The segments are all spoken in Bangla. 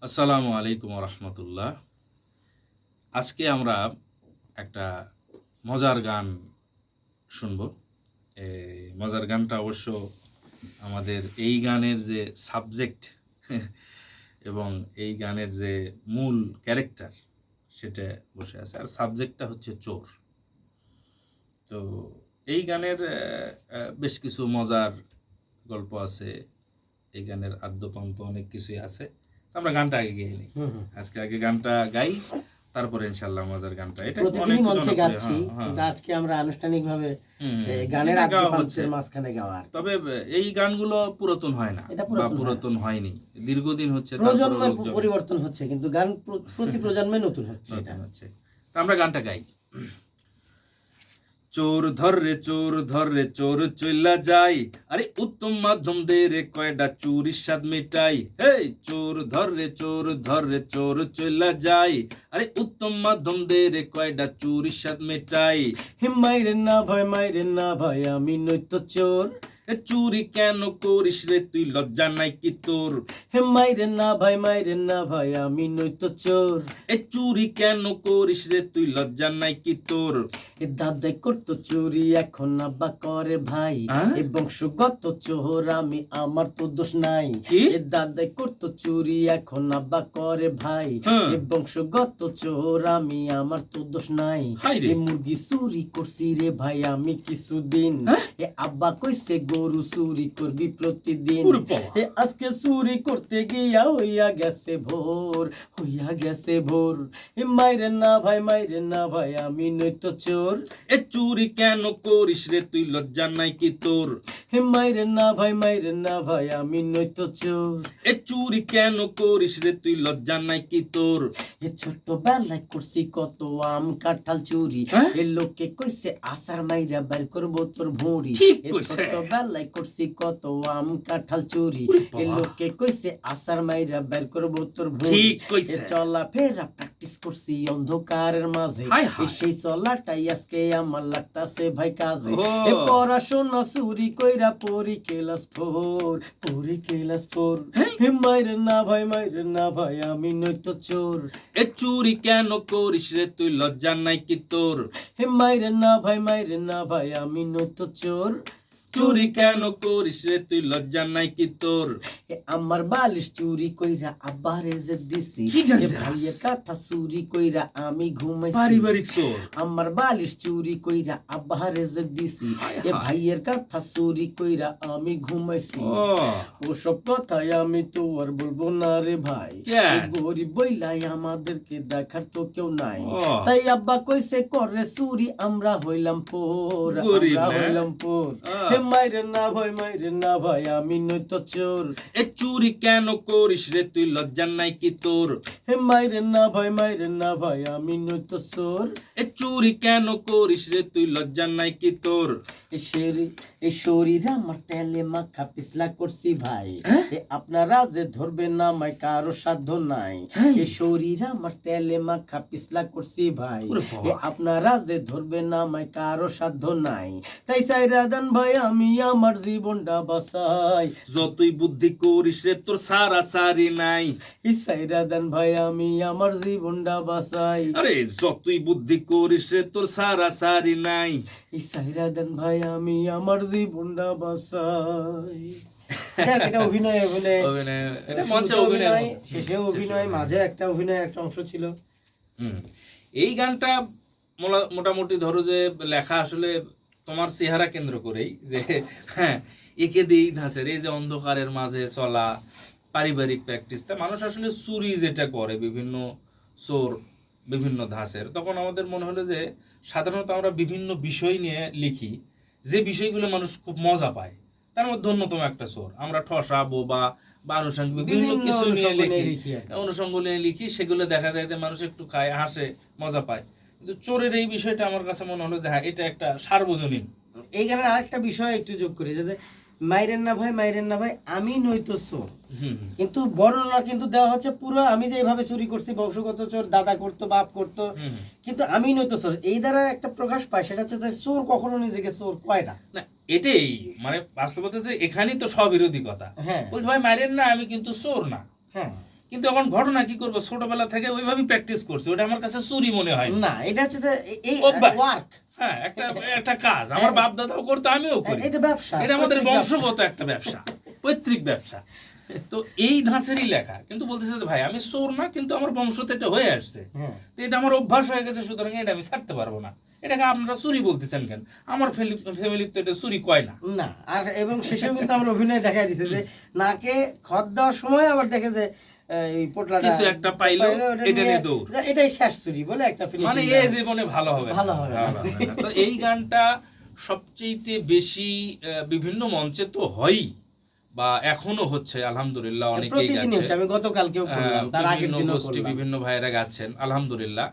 আসসালামু আলাইকুম রহমতুল্লাহ। আজকে আমরা একটা মজার গান শুনব। এই মজার গানটা অবশ্য আমাদের এই গানের যে সাবজেক্ট এবং এই গানের যে মূল ক্যারেক্টার সেটা বসে আছে, আর সাবজেক্টটা হচ্ছে চোর। তো এই গানের বেশ কিছু মজার গল্প আছে, এই গানের আদ্যপান্ত অনেক কিছুই আছে। আমরা গানটা আগে গেয়ে নিই। আজকে আগে গানটা গাই, তারপরে ইনশাল্লাহ মজার গানটা। এটা অনেক প্রতিদিনই মঞ্চে জনপ্রিয়। গাচ্ছি, কিন্তু আজকে আমরা আনুষ্ঠানিকভাবে গানের এটা গাওয়া হচ্ছে। আদ্যপান্তের মাঝখানে গাওয়া। তবে এই গানগুলো পুরাতন হয় না, এটা বা পুরাতন হয়নি, দীর্ঘদিন হচ্ছে, তারপরে প্রজন্মের লোকজন পরিবর্তন হচ্ছে, কিন্তু গান প্রতি প্রজন্মে নতুন হচ্ছে। এটা নতুন হচ্ছে। তা আমরা গানটা গাই। চোর ধর রে চোর ধর রে চোর চইলা যাই, আরে উত্তম মাধ্যম দে রে কয়টা চুরির স্বাদ মিটাই। হেই চোর ধর রে চোর ধর রে চোর চইলা যাই, আরে উত্তম মাধ্যম দে রে কয়টা চুরির স্বাদ মিটাই। হে মাইরে না ভাই আমি নৈত্য চোর। এ চুরি কেন করিস রে তুই, লজ্জা নাই কি তোর? হে মাইরে না ভাই আমি নৈত্য চোর। এ চুরি কেন করিস রে তুই, লজ্জা নাই কি তোর? এ দাদাই করতো চুরি এখন আব্বা করে ভাই, হ্যাঁ? এ বংশগত চোর আমি, আমার তো দোষ নাই। কি? এ দাদাই করতো চুরি এখন আব্বা করে ভাই, হ্যাঁ। এ বংশগত চোর আমি, আমার তো দোষ নাই। হাই রে। এ মুরগি চুরি করছি রে ভাই আমি কিছুদিন, হ্যাঁ? এ আব্বা কইছে গরু চুরি করবি প্রতিদিন। ওরে বাবা। এ আজকে চুরি করতে গিয়া হইয়া গেছে ভোর, হইয়া গেছে ভোর। এ মাইরে না ভাই আমি নৈত্য চোর। এ চুরি কেন করিস রে তুই, লজ্জা নাই কি তোর? হে মাইরে না ভাই আমি নৈত্য চোর। এ চুরি কেন করিস রে তুই, লজ্জা নাই কি তোর? এ ছোটবেলায় করছি কত আম কাঁঠাল চুরি, হ্যাঁ? এ লোকে কইছে আসার মাইরা বের করবো তোর ভুঁড়ি। ঠিক এ কইছে। ছোটবেলায় করছি কত আম কাঁঠাল চুরি, ওরে বাবা। এ লোকে কইছে আসার মাইরা বের করবো তোর ভুঁড়ি। ঠিক কইছে। এ চলা ফেরা প্র্যাকটিস করছি অন্ধকারের মাঝে, হায় এ হায়। সেই চলাটাই আজকে আমার লাগতাছে ভাই কাজে। ও। এ পড়াশোনা চুরি কইরা পড়ি ক্লাস 4। হে মাইরে না ভাই আমি নৈত্য চোর। এ চুরি কেন করিস রে তুই, লজ্জা নাই কি তোর? হে মাইরে না ভাই আমি নৈত্য চোর। চুরি কেন করিস রে তুই, লজ্জা নাই কি তোর? এ আমার বালিশ চুরি কইরা আব্বারে যে দিছি, কি এ dangerous? ভাইয়ের কথা চুরি কইরা আমি ঘুমাইছি। পারিবারিক চোর। আমার বালিশ চুরি কইরা আব্বারে যে দিছি, হায় এ হায়। ভাইয়ের কথা চুরি কইরা আমি ঘুমাইছি। ও ওসব কথাই আমি তো আর বলবো না রে ভাই, কেন? এই গরিব বইলাই আমাদেরকে দেখার তো কেউ নাই। ও। তাই আব্বা কইছে করে চুরি, আমরা হইলাম পোর, গরিব আমরা না? হইলাম পোর। আহ। হে মাইরে না ভাই আমি নৈত্য চোর। এ চুরি কেন করিস রে তুই, লজ্জা নাই কি তোর? হে মাইরে না ভাই আমি নৈত্য চোর। এ চুরি কেন করিস রে তুই, লজ্জা নাই কি তোর? এই শরীর আমার তেলে মাখা পিছলা করছি ভাই, এ আপনারা যে ধরবে না আমায় কারো সাধ্য নাই। এই শরীর আমার তেলে মাখা পিছলা করছি ভাই, ওরে বাবা। এ আপনারা যে ধরবে না আমায় কারো সাধ্য নাই। তাই চাইরা দেন ভাই আমি আমার জীবনটা বাঁচাই, যতই বুদ্ধি করিস রে তোর সারা সারি নাই। এই চাইরা দেন ভাই আমি আমার জীবনটা বাঁচাই, আরে যতই বুদ্ধি করিস রে তোর সারা সারি নাই। এই চাইরা দেন ভাই আমি আমার জীবনটা বাঁচাই। এটা অভিনয় এটা মঞ্চে শুরুতে অভিনয়, শেষে অভিনয়, মাঝে একটা অভিনয় একটা অংশ ছিল। এই গানটা মোটামুটি ধরো যে লেখা আসলে তোমার চেহারা কেন্দ্র করেই, যে হ্যাঁ একে দিয়েই ধাঁচের এই যে অন্ধকারের মাঝে চলা, পারিবারিক প্র্যাকটিস। তা মানুষ আসলে চুরি যেটা করে বিভিন্ন চোর বিভিন্ন ধাঁচের, তখন আমাদের মনে হলো যে সাধারণত আমরা বিভিন্ন বিষয় নিয়ে লিখি, যে বিষয়গুলো মানুষ খুব মজা পায়, তার মধ্যে অন্যতম একটা চোর। আমরা ঠসা বোবা বা আনুষঙ্গিক বিভিন্ন কিছু নিয়ে লিখি, অনুষঙ্গ নিয়ে লিখি, সেগুলো দেখা যায় যে মানুষ একটু খায়, হাসে, মজা পায়। কিন্তু চোরের এই বিষয়টা আমার কাছে মনে হলো যে হ্যাঁ এটা একটা সার্বজনীন। এই গানের আরেকটা বিষয় একটু যোগ করি, যাতে মাইরেন না ভাই, মাইরেন না ভাই, আমি নয়তো চোর। হুম, কিন্তু বর্ণনা কিন্তু দেওয়া হচ্ছে পুরো আমি যে এইভাবে চুরি করছি, বংশগত চোর, দাদা করতো, বাপ করতো, হুম। কিন্তু আমি নয়তো চোর। এই দ্বারা একটা প্রকাশ পায়, সেটা হচ্ছে যে চোর কখনো নিজেকে চোর কয় না। না এটাই মানে বাস্তবতা যে এখানেই তো স্ববিরোধী কথা। হ্যাঁ বলছি ভাই মারেন না, আমি কিন্তু চোর না। হ্যাঁ, কিন্তু এখন ঘটনা কি করবো, ছোটবেলা থেকে ওইভাবেই প্র্যাকটিস করছি, ওটা আমার কাছে চুরি মনে হয় না। না এটা হচ্ছে যে এই অভ্যাস। ওয়ার্ক, হ্যাঁ, একটা একটা কাজ আমার বাপ দাদাও করতো, আমিও করি। এটা ব্যবসা, এটা আমাদের পৈতৃক ব্যবসা। বংশগত একটা ব্যবসা, পৈতৃক ব্যবসা। তো এই ধাঁচেরই লেখা, কিন্তু বলতেছে যে ভাই আমি চোর না, কিন্তু আমার বংশতে এটা হয়ে আসছে, হ্যাঁ তো এটা আমার অভ্যাস হয়ে গেছে, সুতরাং এটা আমি ছাড়তে পারবো না। এটাকে আপনারা চুরি বলতেছেন কেন? আমার ফ্যামিলি তো এটা চুরি কয় না। না, আর এবং শেষেও কিন্তু আমরা অভিনয় দেখাই দিছে যে নাকে খত দেওয়ার সময় আবার দেখে যে এই পোটলাটা কিছু একটা পাইলো, ওটা এটা নিয়ে নিয়ে দৌড়। এটাই শেষ চুরি বলে একটা মানে ফিনিশিং। এই জীবনে ভালো হবে না। ভালো হবে না। ভালো হবে না। তো এই গানটা সবচেয়ে বেশি বিভিন্ন মঞ্চে তো হয়ই, বা এখনো হচ্ছে আলহামদুলিল্লাহ, অনেকেই প্রতিদিনই গাচ্ছে। হচ্ছে, আমি গতকালকেও করলাম, তার আগের বিভিন্ন দিনও গোষ্ঠী করলাম। বিভিন্ন ভাইয়েরা গাচ্ছেন আলহামদুলিল্লাহ।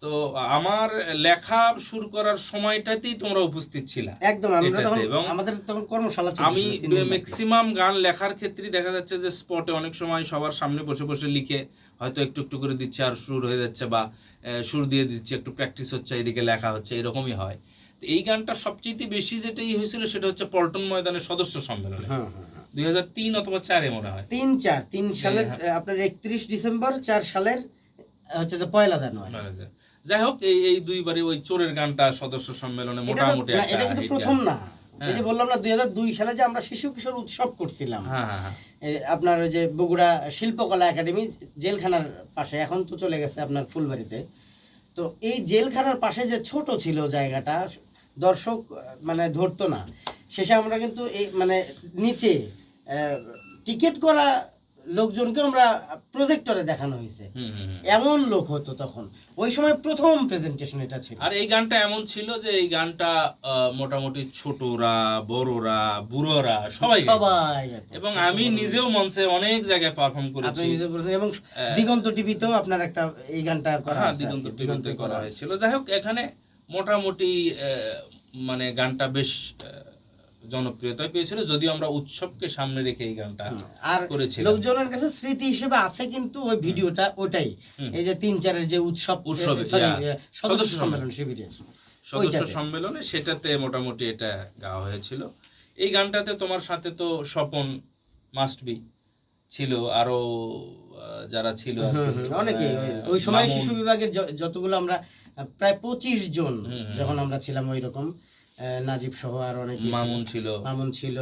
তো আমার লেখা শুরু করার সময়টাতেই তোমরা উপস্থিত ছিলা একদম, আমরা এটাতে, তখন এবং আমাদের তখন কর্মশালা চলছিল আমি 3 দিন ব্যাপী। ম্যাক্সিমাম গান লেখার ক্ষেত্রে দেখা যাচ্ছে যে স্পটে অনেক সময় সবার সামনে বসে বসে লিখে হয়তো একটু একটু করে দিচ্ছে, আর সুর হয়ে যাচ্ছে, বা সুর দিয়ে দিচ্ছে, একটু প্র্যাকটিস হচ্ছে, এদিকে লেখা হচ্ছে, এরকমই হয়। তো এই গানটা সবচেয়ে বেশি যেটাই হয়েছিল সেটা হচ্ছে পল্টন ময়দানের সদস্য সম্মেলনে, হ্যাঁ হ্যাঁ, 2003 অথবা 4 মনে হয়। 3 সালের আপনার 31 ডিসেম্বর, 4 সালের হচ্ছে যে 1 জানুয়ারি। যাই হোক, এই দুইবারে ওই চোরের গানটা সদস্য সম্মেলনে এটা তো মোটামুটি না, একটা এটা কিন্তু hit প্রথম গান। না। এই যে বললাম না 2002 সালে যে আমরা শিশু কিশোর উৎসব করছিলাম, হ্যাঁ হ্যাঁ হ্যাঁ। আপনার ওই যে বগুড়া শিল্পকলা একাডেমি জেলখানার পাশে, এখন তো চলে গেছে আপনার ফুলবাড়িতে। তো এই জেলখানার পাশে যে ছোট ছিল জায়গাটা, দর্শক মানে ধরতো না। শেষে আমরা কিন্তু এই মানে নিচে টিকিট করা লোকজনকে আমরা প্রজেক্টরে দেখানো হয়েছে। হুম, হুম, হুম। এমন লোক হতো তখন, ওই সময় প্রথম প্রেজেন্টেশন এটা ছিল। আর এই গানটা এমন ছিল যে এই গানটা মোটামুটি ছোটরা, বড়রা, বুড়োরা সবাই গাইতো। সবাই গাইতো। এবং আমি নিজেও মঞ্চে অনেক জায়গায় পারফর্ম আপনি করেছি। নিজে করেছেন, এবং দিগন্ত টিভিতেও আপনার একটা এই গানটা করা হ্যাঁ, আছে, দিগন্ত আর কি, টিভিতে করা আছে। হয়েছিল। যাই হোক, এখানে মোটামুটি মানে গানটা বেশ জনপ্রিয়তা পেয়েছিল, যদিও আমরা উৎসবকে সামনে রেখে এই গানটা আর করেছিলাম। লোকজনের কাছে স্মৃতি হিসেবে আছে কিন্তু ওই ভিডিওটা ওটাই, এই যে 3-4 যে উৎসবে, sorry, yeah, সদস্য সদস্য সম্মেলন শিবিরের সদস্য ওইটাতে। সম্মেলনে, সেটাতে মোটামুটি এটা গাওয়া হয়েছিল। এই গানটাতে তোমার সাথে তো স্বপন মাস্ট বি ছিল, আরো যারা ছিল আর কি, অনেকে ওই সময় মামুন। শিশু বিভাগের যতগুলো আমরা প্রায় 25 জন যখন আমরা ছিলাম ওই রকম, নাজিব সহ আর অনেকে ছিল। মামুন ছিল, মামুন ছিল,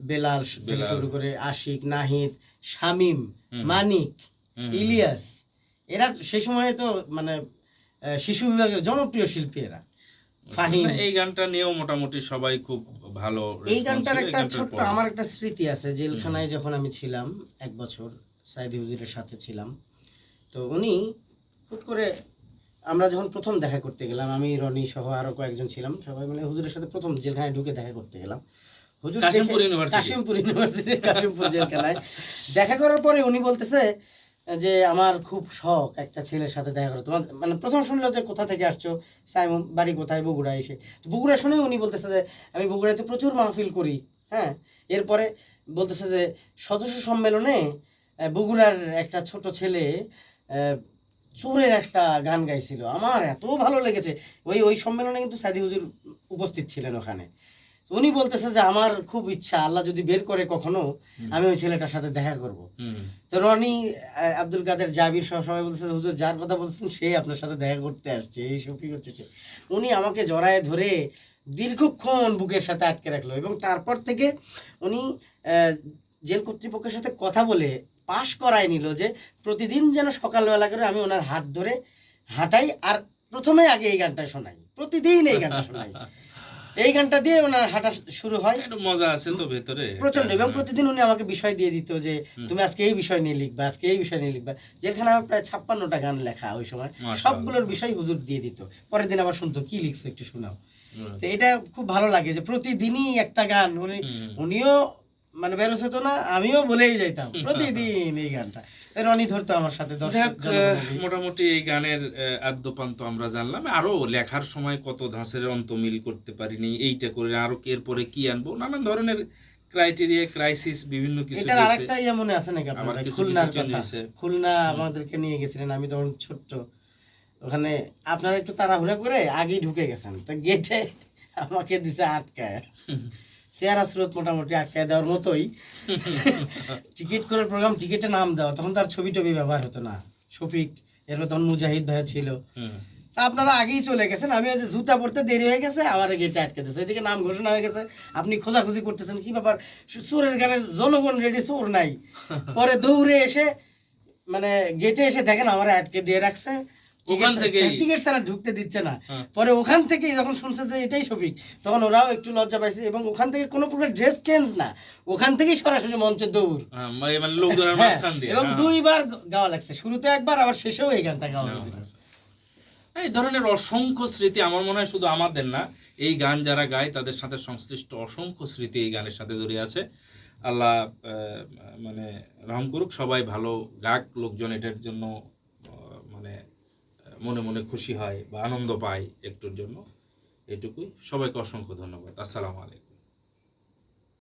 বেলাল থেকে শুরু করে আশিক, নাহিদ, শামিম, মানিক, ইলিয়াস, এরা সেই সময়ে তো মানে শিশু বিভাগের জনপ্রিয় শিল্পী এরা। ফাহিম। এই গানটা নিয়েও মোটামুটি সবাই খুব ভালো এই response গানটার ছিল। এই একটা গানটার ছোট্ট পরে। আমার একটা স্মৃতি আছে, জেলখানায় যখন আমি ছিলাম 1 বছর, সাইদি হুজুরের সাথে ছিলাম। তো উনি হুট করে, আমরা যখন প্রথম দেখা করতে গেলাম, আমি রনি সহ আরো কয়েকজন ছিলাম, সবাই মিলে হুজুরের সাথে প্রথম জেলখানায় ঢুকে দেখা করতে গেলাম। হুজুর কাশিমপুর ইউনিভার্সিটি। কাশিমপুর ইউনিভার্সিটি, কাশিমপুর জেলখানায় দেখা করার পরে উনি বলতেছে যে আমার খুব শখ একটা ছেলের সাথে দেখা করা। তোমার মানে প্রথম শুনলো যে কোথা থেকে আসছো, সাইমন বাড়ি কোথায়, বগুড়া। এসে তো বগুড়া শুনে উনি বলতেছে যে আমি বগুড়াতে প্রচুর মাহফিল করি। হ্যাঁ, এরপরে বলতেছে যে সদস্য সম্মেলনে বগুড়ার একটা ছোট ছেলে চোরের একটা গান গাইছিল, আমার এত ভালো লেগেছে। ওই সম্মেলনে কিন্তু সাইদি হুজুর উপস্থিত ছিলেন ওখানে। তো উনি বলতেছে যে আমার খুব ইচ্ছা, আল্লাহ যদি বের করে কখনো, আমি ওই ছেলেটার সাথে দেখা করব। তো রনি, আব্দুল কাদের, জাবির সহ সবাই বলতেছে হুজুর যার কথা বলছেন সে আপনার সাথে দেখা করতে আসছে, এই সব কি করতেছে। উনি আমাকে জড়ায় ধরে দীর্ঘক্ষণ বুকের সাথে আটকে রাখলো, এবং তারপর থেকে উনি জেল কর্তৃপক্ষের সাথে কথা বলে পাশ করায় নিল যে প্রতিদিন যেন সকালবেলা করে আমি ওনার হাত ধরে হাঁটাই, আর প্রথমে আগে এই গানটা শোনাই, প্রতিদিন এই গানটা শোনাই। এই গানটা দিয়ে ওনার হাঁটা শুরু হয়। একটু মজা আছে তো ভেতরে প্রচন্ড। এবং প্রতিদিন উনি আমাকে বিষয় দিয়ে দিত যে তুমি আজকে এই বিষয় নিয়ে লিখবা, আজকে এই বিষয় নিয়ে লিখবা। যেখানে আমার প্রায় 56টা গান লেখা ওই সময়, সবগুলোর বিষয় হুজুর দিয়ে দিত। পরের দিন আবার শুনতো কি লিখছো একটু শোনাও। তো এটা খুব ভালো লাগে যে প্রতিদিনই একটা গান উনিও মানে বেরোস হতো না, আমিও বলেই যাইতাম প্রতিদিন এই গানটা। রনি ধরতো আমার সাথে যাক, মোটামুটি এই গানের আদ্যপান্ত আমরা জানলাম। আরো লেখার সময় কত ধাঁচের অন্তমিল করতে পারিনি, এইটা করে আরো এরপরে কি আনবো, নানান ধরনের ক্রাইটেরিয়া ক্রাইসিস বিভিন্ন কিছু এটার দিয়েছে। আরেকটা ইয়ে মনে আছে নাকি আপনার আবার ভাই? কিছু খুলনার চেঞ্জ কথা, হয়েছে। খুলনা আমাদেরকে নিয়ে গেছিলেন, আমি তখন ছোট্ট, ওখানে আপনারা একটু তাড়াহুড়া করে আগেই ঢুকে গেছেন, তো গেটে আমাকে দিছে আটকায়, চেহারা স্রোত মোটামুটি আটকায় দেওয়ার মতোই। টিকিট করে প্রোগ্রাম, টিকিটে নাম দেওয়া, তখন তো আর ছবি টবি ব্যবহার হতো না। শফিক, এরপর তখন মুজাহিদ ভাইয়া ছিল, তা আপনারা আগেই চলে গেছেন, আমি ওই যে জুতা পড়তে দেরি হয়ে গেছে, আমার গেটে আটকে দিয়েছে, এদিকে নাম ঘোষণা হয়ে গেছে, আপনি খোঁজাখুঁজি করতেছেন কি ব্যাপার, চোরের গানের জনগণ রেডি, চোর নাই। পরে দৌড়ে এসে মানে গেটে এসে দেখেন আমার আটকে দিয়ে রাখছে, ওখান থেকেই টিকিট ছাড়া ঢুকতে দিচ্ছে না। পরে ওখান থেকেই যখন শুনছে যে এটাই শফিক, তখন ওরাও একটু লজ্জা পাইছে, এবং ওখান থেকে কোনো প্রকার ড্রেস চেঞ্জ না, ওখান থেকেই সরাসরি মঞ্চে দৌড়, মানে লোকজনের মাঝখান দিয়ে, এবং দুইবার গাওয়া লাগছে, শুরুতে একবার, আবার শেষেও এই গানটা গাওয়া হয়েছিল। এই ধরনের অসংখ্য স্মৃতি, আমার মনে হয় শুধু আমাদের না, এই গান যারা গায় তাদের সাথে সংশ্লিষ্ট অসংখ্য স্মৃতি এই গানের সাথে জড়িয়ে আছে। আল্লাহ মানে রহম করুক, সবাই ভালো গাক, লোকজন এটার জন্য মানে মনে মনে খুশি হয় বা আনন্দ পায় একটুর জন্য। এটুকুই, সবাইকে অসংখ্য ধন্যবাদ। আসসালামু আলাইকুম।